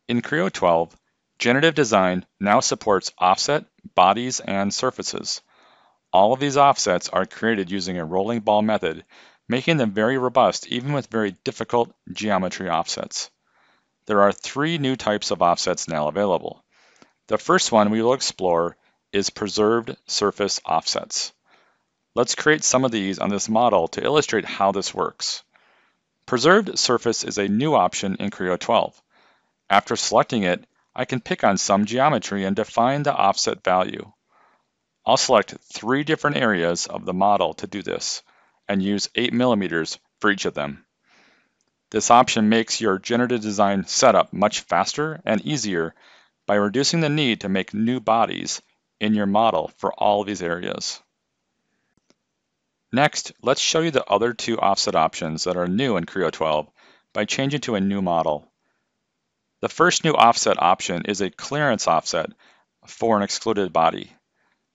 In Creo 12, Generative Design now supports offset, bodies, and surfaces. All of these offsets are created using a rolling ball method, making them very robust even with very difficult geometry offsets. There are 3 new types of offsets now available. The first one we will explore is preserved surface offsets. Let's create some of these on this model to illustrate how this works. Preserved surface is a new option in Creo 12. After selecting it, I can pick on some geometry and define the offset value. I'll select 3 different areas of the model to do this and use 8 millimeters for each of them. This option makes your generative design setup much faster and easier by reducing the need to make new bodies in your model for all of these areas. Next, let's show you the other 2 offset options that are new in Creo 12 by changing to a new model. The first new offset option is a clearance offset for an excluded body.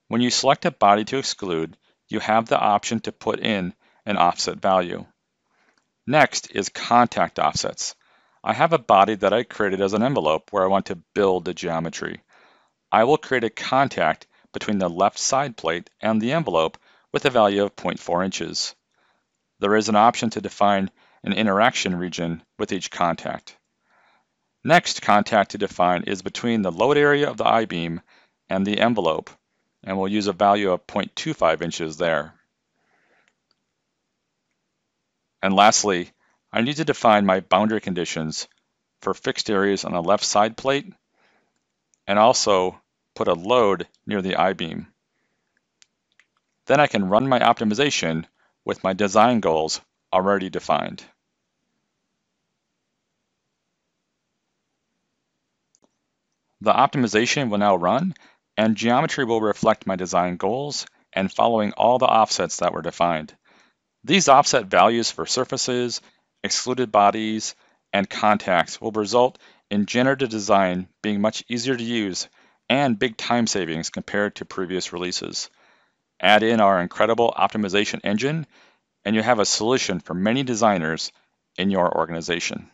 When you select a body to exclude, you have the option to put in an offset value. Next is contact offsets. I have a body that I created as an envelope where I want to build the geometry. I will create a contact between the left side plate and the envelope with a value of 0.4 inches. There is an option to define an interaction region with each contact. Next contact to define is between the load area of the I-beam and the envelope, and we'll use a value of 0.25 inches there. And lastly, I need to define my boundary conditions for fixed areas on the left side plate and also put a load near the I-beam. Then I can run my optimization with my design goals already defined. The optimization will now run, and geometry will reflect my design goals and following all the offsets that were defined. These offset values for surfaces, excluded bodies, and contacts will result in generative design being much easier to use and big time savings compared to previous releases. Add in our incredible optimization engine, and you have a solution for many designers in your organization.